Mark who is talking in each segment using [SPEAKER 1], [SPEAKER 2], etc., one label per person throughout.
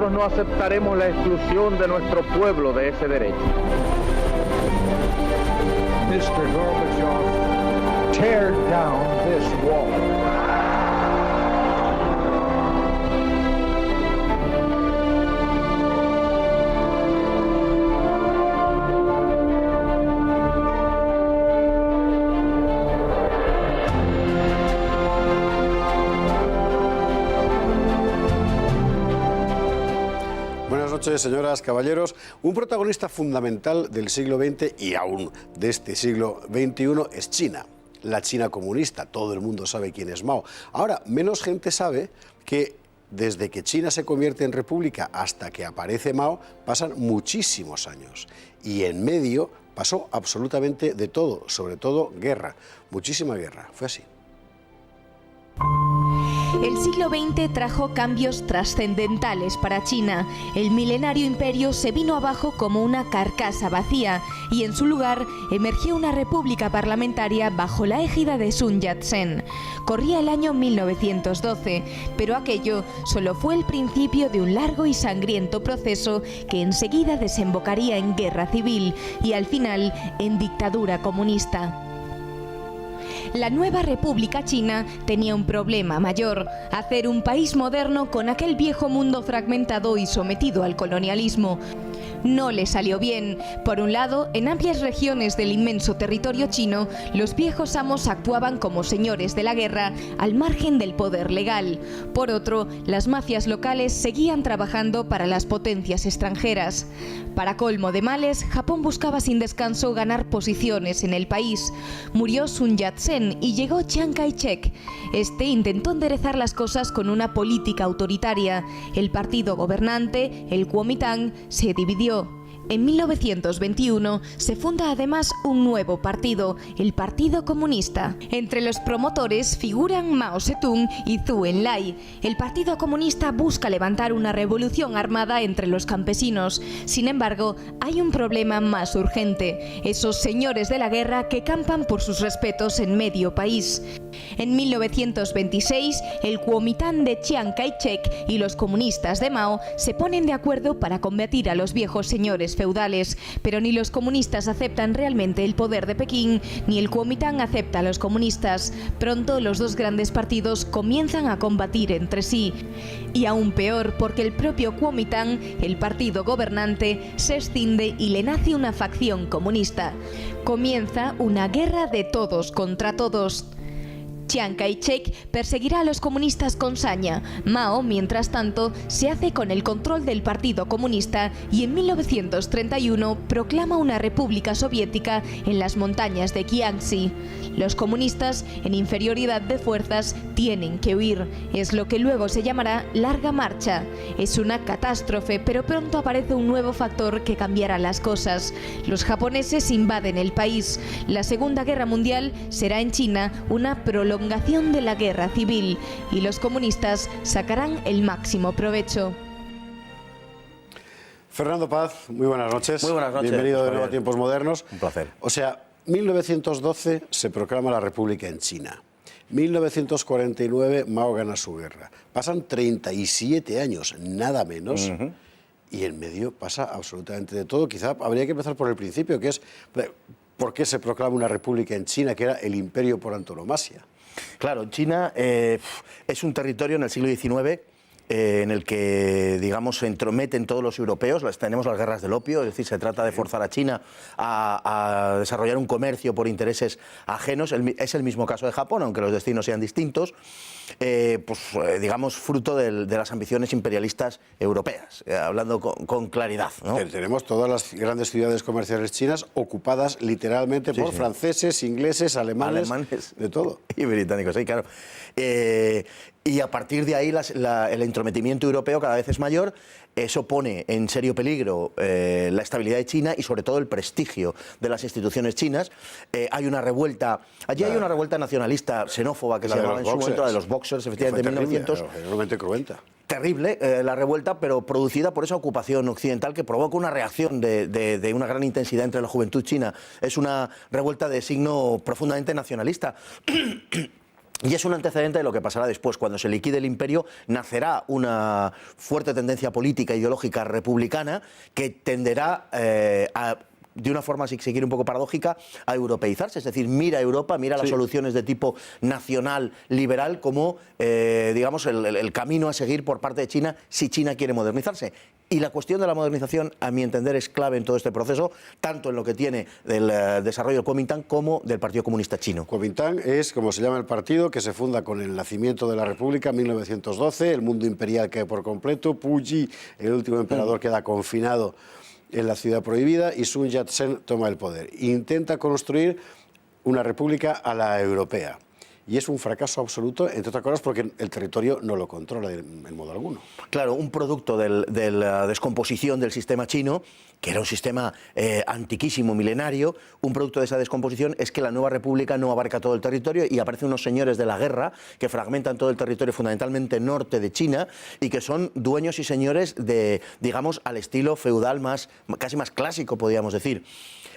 [SPEAKER 1] Nosotros no aceptaremos la exclusión de nuestro pueblo de ese derecho.
[SPEAKER 2] Mr. Gorbachev, tear down this wall.
[SPEAKER 3] Buenas noches, señoras, caballeros. Un protagonista fundamental del siglo XX y aún de este siglo XXI es China. La China comunista. Todo el mundo sabe quién es Mao. Ahora, menos gente sabe que desde que China se convierte en república hasta que aparece Mao pasan muchísimos años. Y en medio pasó absolutamente de todo, sobre todo guerra. Muchísima guerra. Fue así.
[SPEAKER 4] El siglo XX trajo cambios trascendentales para China. El milenario imperio se vino abajo como una carcasa vacía y en su lugar emergió una república parlamentaria bajo la égida de Sun Yat-sen. Corría el año 1912, pero aquello solo fue el principio de un largo y sangriento proceso que enseguida desembocaría en guerra civil y al final en dictadura comunista. La nueva República China tenía un problema mayor: hacer un país moderno con aquel viejo mundo fragmentado y sometido al colonialismo. No le salió bien. Por un lado, en amplias regiones del inmenso territorio chino, los viejos amos actuaban como señores de la guerra al margen del poder legal. Por otro, las mafias locales seguían trabajando para las potencias extranjeras. Para colmo de males, Japón buscaba sin descanso ganar posiciones en el país. Murió Sun Yat-sen y llegó Chiang Kai-shek. Este intentó enderezar las cosas con una política autoritaria. El partido gobernante, el Kuomintang, se dividió. En 1921 se funda además un nuevo partido, el Partido Comunista. Entre los promotores figuran Mao Zedong y Zhou Enlai. El Partido Comunista busca levantar una revolución armada entre los campesinos. Sin embargo, hay un problema más urgente: esos señores de la guerra que campan por sus respetos en medio país. En 1926, el Kuomintang de Chiang Kai-shek y los comunistas de Mao se ponen de acuerdo para combatir a los viejos señores feudales, pero ni los comunistas aceptan realmente el poder de Pekín, ni el Kuomintang acepta a los comunistas. Pronto los dos grandes partidos comienzan a combatir entre sí. Y aún peor, porque el propio Kuomintang, el partido gobernante, se escinde y le nace una facción comunista. Comienza una guerra de todos contra todos. Chiang Kai-shek perseguirá a los comunistas con saña. Mao, mientras tanto, se hace con el control del Partido Comunista y en 1931 proclama una república soviética en las montañas de Jiangxi. Los comunistas, en inferioridad de fuerzas, tienen que huir. Es lo que luego se llamará Larga Marcha. Es una catástrofe, pero pronto aparece un nuevo factor que cambiará las cosas. Los japoneses invaden el país. La Segunda Guerra Mundial será en China una prolongación de la guerra civil y los comunistas sacarán el máximo provecho.
[SPEAKER 3] Fernando Paz, muy buenas noches.
[SPEAKER 5] Muy buenas noches.
[SPEAKER 3] Bienvenido de nuevo a Tiempos Modernos.
[SPEAKER 5] Un placer.
[SPEAKER 3] O sea, 1912 se proclama la República en China. 1949 Mao gana su guerra. Pasan 37 años, nada menos. Y en medio pasa absolutamente de todo. Quizá habría que empezar por el principio, que es ¿por qué se proclama una república en China, que era el imperio por antonomasia?
[SPEAKER 5] Claro, China es un territorio en el siglo XIX en el que, digamos, se entrometen todos los europeos. Tenemos las guerras del opio, es decir, se trata de forzar a China a desarrollar un comercio por intereses ajenos. Es el mismo caso de Japón, aunque los destinos sean distintos, digamos, fruto de las ambiciones imperialistas europeas, hablando con claridad, ¿no?
[SPEAKER 3] Tenemos todas las grandes ciudades comerciales chinas ocupadas literalmente por franceses, ingleses, alemanes, de todo.
[SPEAKER 5] Y británicos, sí, claro. Y a partir de ahí el entrometimiento europeo cada vez es mayor. Eso pone en serio peligro la estabilidad de China y sobre todo el prestigio de las instituciones chinas. Hay una revuelta, allí hay una revuelta nacionalista xenófoba que se llamaba en su momento, la de los Boxers, efectivamente, en 1900.
[SPEAKER 3] Realmente cruenta.
[SPEAKER 5] Terrible la revuelta, pero producida por esa ocupación occidental que provoca una reacción de una gran intensidad entre la juventud china. Es una revuelta de signo profundamente nacionalista. Y es un antecedente de lo que pasará después. Cuando se liquide el imperio, nacerá una fuerte tendencia política, ideológica republicana que tenderá de una forma, si se quiere, un poco paradójica, a europeizarse. Es decir, mira a Europa, mira las soluciones de tipo nacional, liberal, como, digamos, el camino a seguir por parte de China si China quiere modernizarse. Y la cuestión de la modernización, a mi entender, es clave en todo este proceso, tanto en lo que tiene del desarrollo del Kuomintang como del Partido Comunista Chino.
[SPEAKER 3] Kuomintang es, como se llama el partido, que se funda con el nacimiento de la República en 1912, el mundo imperial cae por completo, Puyi, el último emperador, queda confinado en la ciudad prohibida y Sun Yat-sen toma el poder. Intenta construir una república a la europea. Y es un fracaso absoluto, entre otras cosas, porque el territorio no lo controla en modo alguno.
[SPEAKER 5] Claro, un producto de la descomposición del sistema chino, que era un sistema antiquísimo, milenario, un producto de esa descomposición es que la nueva república no abarca todo el territorio y aparecen unos señores de la guerra que fragmentan todo el territorio, fundamentalmente norte de China, y que son dueños y señores de, digamos, al estilo feudal casi más clásico, podríamos decir.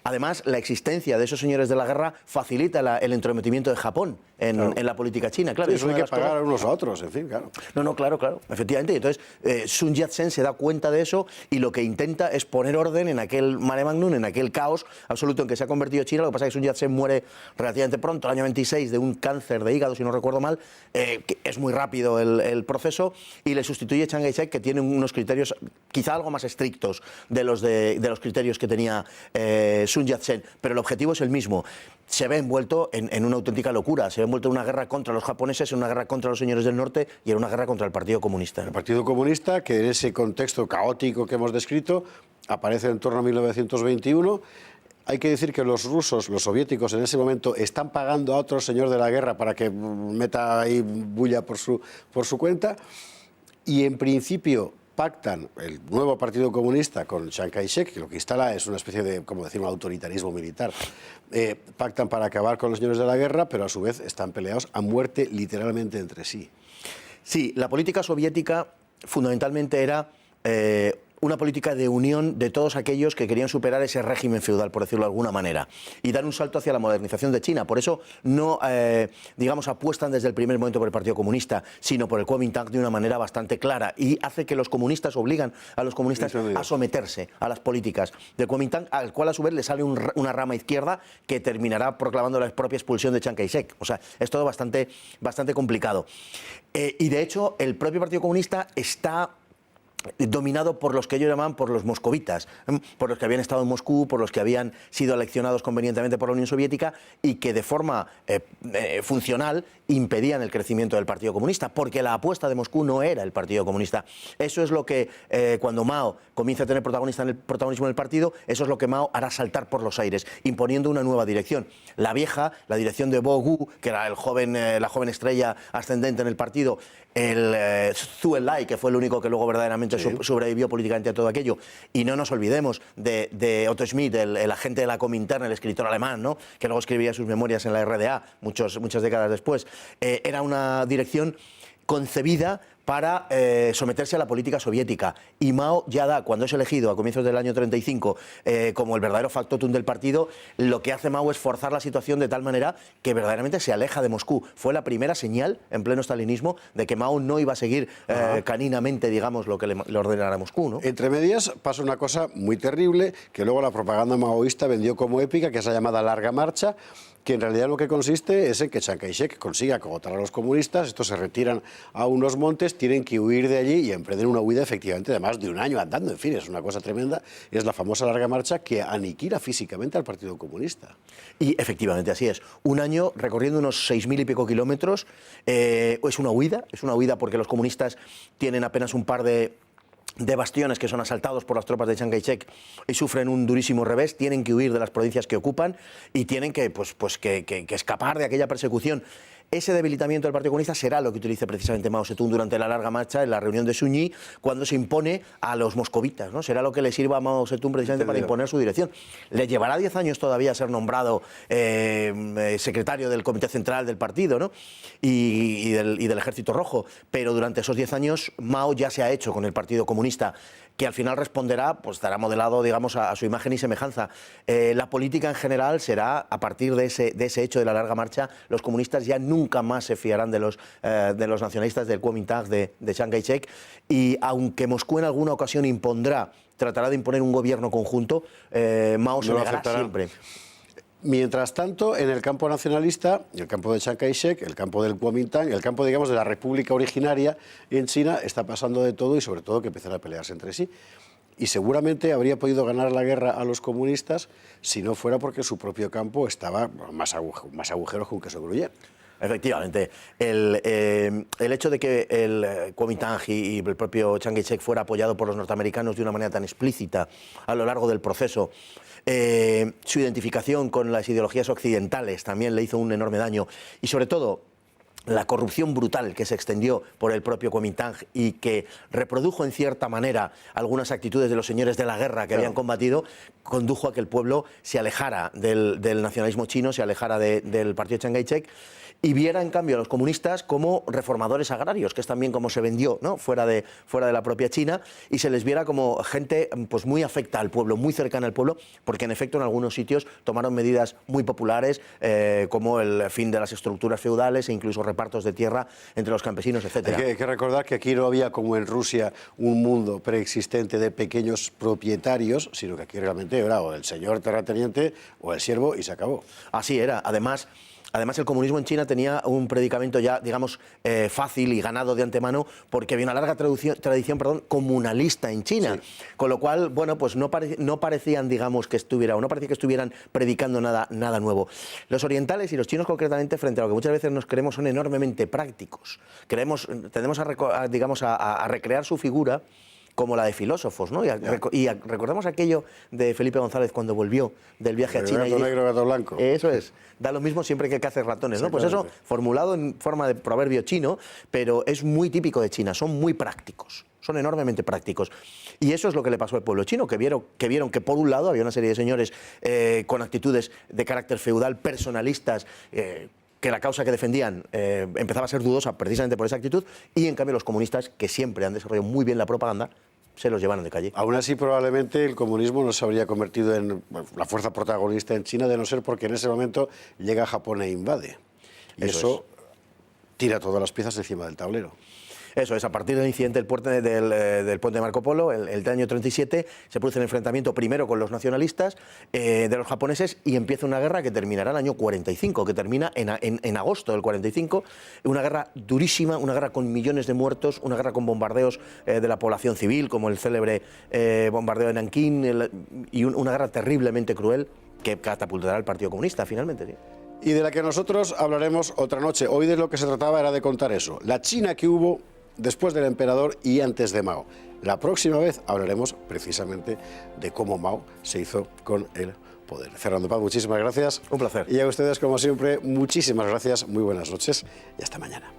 [SPEAKER 5] Además, la existencia de esos señores de la guerra facilita el entrometimiento de Japón en la política china. Claro,
[SPEAKER 3] Sí, eso hay que pagar unos a otros, en fin, claro.
[SPEAKER 5] No, claro, efectivamente. Entonces, Sun Yat-sen se da cuenta de eso y lo que intenta es poner orden en aquel mare magnum, en aquel caos absoluto en que se ha convertido China. Lo que pasa es que Sun Yat-sen muere relativamente pronto, el año 26, de un cáncer de hígado, si no recuerdo mal. Que es muy rápido el proceso y le sustituye Chiang Kai-shek, que tiene unos criterios quizá algo más estrictos de los criterios que tenía Sun Yat-sen, pero el objetivo es el mismo. Se ve envuelto en una auténtica locura, se ve envuelto en una guerra contra los japoneses, en una guerra contra los señores del norte y en una guerra contra el Partido Comunista.
[SPEAKER 3] El Partido Comunista, que en ese contexto caótico que hemos descrito, aparece en torno a 1921. Hay que decir que los rusos, los soviéticos, en ese momento están pagando a otro señor de la guerra para que meta ahí bulla por su cuenta, y en principio pactan el nuevo Partido Comunista con Chiang Kai-shek, que lo que instala es una especie de, como decir, un autoritarismo militar. Pactan para acabar con los señores de la guerra, pero a su vez están peleados a muerte literalmente entre sí.
[SPEAKER 5] Sí, la política soviética fundamentalmente era una política de unión de todos aquellos que querían superar ese régimen feudal, por decirlo de alguna manera, y dar un salto hacia la modernización de China. Por eso no, digamos, apuestan desde el primer momento por el Partido Comunista, sino por el Kuomintang de una manera bastante clara, y hace que los comunistas obligan a los comunistas a someterse a las políticas del Kuomintang, al cual a su vez le sale una rama izquierda que terminará proclamando la propia expulsión de Chiang Kai-shek. O sea, es todo bastante complicado. Y de hecho, el propio Partido Comunista está dominado por los que ellos llamaban por los moscovitas, por los que habían estado en Moscú, por los que habían sido aleccionados convenientemente por la Unión Soviética y que de forma funcional impedían el crecimiento del Partido Comunista, porque la apuesta de Moscú no era el Partido Comunista. Eso es lo que, cuando Mao comienza a tener protagonismo en el partido, eso es lo que Mao hará saltar por los aires, imponiendo una nueva dirección. La vieja, la dirección de Bo Gu, que era la joven estrella ascendente en el partido, el Zhou Enlai, que fue el único que luego verdaderamente sobrevivió políticamente a todo aquello, y no nos olvidemos de Otto Schmidt, el agente de la Comintern, el escritor alemán, ¿no?, que luego escribía sus memorias en la RDA muchas décadas después. Era una dirección concebida para someterse a la política soviética. Y Mao ya da, cuando es elegido a comienzos del año 35 como el verdadero factotum del partido, lo que hace Mao es forzar la situación de tal manera que verdaderamente se aleja de Moscú. Fue la primera señal, en pleno stalinismo, de que Mao no iba a seguir caninamente, digamos, lo que le ordenara Moscú, ¿no?
[SPEAKER 3] Entre medias pasa una cosa muy terrible que luego la propaganda maoísta vendió como épica, que es la llamada Larga Marcha, que en realidad lo que consiste es en que Chiang Kai-shek consiga agotar a los comunistas, estos se retiran a unos montes, tienen que huir de allí y emprender una huida efectivamente de más de un año andando. En fin, es una cosa tremenda. Es la famosa Larga Marcha que aniquila físicamente al Partido Comunista.
[SPEAKER 5] Y efectivamente así es. Un año recorriendo unos 6.000 y pico kilómetros. Es una huida porque los comunistas tienen apenas un par de bastiones que son asaltados por las tropas de Chiang Kai-shek y sufren un durísimo revés, tienen que huir de las provincias que ocupan y tienen que escapar de aquella persecución. Ese debilitamiento del Partido Comunista será lo que utilice precisamente Mao Zedong durante la Larga Marcha en la reunión de Sunyi, cuando se impone a los moscovitas, ¿no? Será lo que le sirva a Mao Zedong precisamente para imponer su dirección. Le llevará 10 años todavía a ser nombrado secretario del Comité Central del partido, ¿no?, y del Ejército Rojo, pero durante esos 10 años Mao ya se ha hecho con el Partido Comunista, que al final responderá, pues estará modelado, digamos, a su imagen y semejanza. La política en general será, a partir de ese hecho de la Larga Marcha, los comunistas ya nunca nunca más se fiarán de los nacionalistas del Kuomintang de Chiang Kai-shek, y aunque Moscú en alguna ocasión tratará de imponer un gobierno conjunto, Mao se negará siempre.
[SPEAKER 3] Mientras tanto, en el campo nacionalista, el campo de Chiang Kai-shek, el campo del Kuomintang, el campo, digamos, de la república originaria en China, está pasando de todo y sobre todo que empiezan a pelearse entre sí. Y seguramente habría podido ganar la guerra a los comunistas si no fuera porque su propio campo estaba más agujeros que un queso gruyere.
[SPEAKER 5] Efectivamente, el hecho de que el Kuomintang y el propio Chiang Kai-shek fuera apoyado por los norteamericanos de una manera tan explícita a lo largo del proceso, su identificación con las ideologías occidentales también le hizo un enorme daño, y sobre todo la corrupción brutal que se extendió por el propio Kuomintang y que reprodujo en cierta manera algunas actitudes de los señores de la guerra que habían combatido, condujo a que el pueblo se alejara del nacionalismo chino, se alejara del partido Chiang Kai-shek, y viera en cambio a los comunistas como reformadores agrarios, que es también como se vendió, ¿no?, fuera de la propia China, y se les viera como gente pues muy afecta al pueblo, muy cercana al pueblo, porque en efecto en algunos sitios tomaron medidas muy populares, como el fin de las estructuras feudales e incluso repartos de tierra entre los campesinos, etc.
[SPEAKER 3] Hay que recordar que aquí no había, como en Rusia, un mundo preexistente de pequeños propietarios, sino que aquí realmente era o el señor terrateniente o el siervo y se acabó.
[SPEAKER 5] Así era. Además, el comunismo en China tenía un predicamento ya, digamos, fácil y ganado de antemano, porque había una larga tradición comunalista en China. Sí. Con lo cual, bueno, pues no parecían, digamos, no parecía que estuvieran predicando nada nuevo. Los orientales y los chinos concretamente, frente a lo que muchas veces nos creemos, son enormemente prácticos. Tendemos a recrear su figura como la de filósofos, ¿no? Y recordamos aquello de Felipe González cuando volvió del viaje a China.
[SPEAKER 3] Gato negro, gato blanco.
[SPEAKER 5] Eso es. Da lo mismo siempre que caces ratones, ¿no? Pues eso, formulado en forma de proverbio chino, pero es muy típico de China. Son muy prácticos. Son enormemente prácticos. Y eso es lo que le pasó al pueblo chino, que vieron que por un lado había una serie de señores con actitudes de carácter feudal, personalistas, que la causa que defendían empezaba a ser dudosa precisamente por esa actitud, y en cambio los comunistas, que siempre han desarrollado muy bien la propaganda, se los llevaron de calle.
[SPEAKER 3] Aún así, probablemente el comunismo no se habría convertido en la fuerza protagonista en China, de no ser porque en ese momento llega Japón e invade. Y eso tira todas las piezas encima del tablero.
[SPEAKER 5] Eso es, a partir del incidente del puente de Marco Polo, el año 37, se produce el enfrentamiento primero con los nacionalistas de los japoneses, y empieza una guerra que terminará en el año 45, que termina en agosto del 45, una guerra durísima, una guerra con millones de muertos, una guerra con bombardeos de la población civil, como el célebre bombardeo de Nankín, y una guerra terriblemente cruel que catapultará al Partido Comunista finalmente, ¿sí?
[SPEAKER 3] Y de la que nosotros hablaremos otra noche. Hoy de lo que se trataba era de contar eso, la China que hubo después del emperador y antes de Mao. La próxima vez hablaremos precisamente de cómo Mao se hizo con el poder. Fernando Paz, muchísimas gracias.
[SPEAKER 5] Un placer.
[SPEAKER 3] Y a ustedes, como siempre, muchísimas gracias, muy buenas noches y hasta mañana.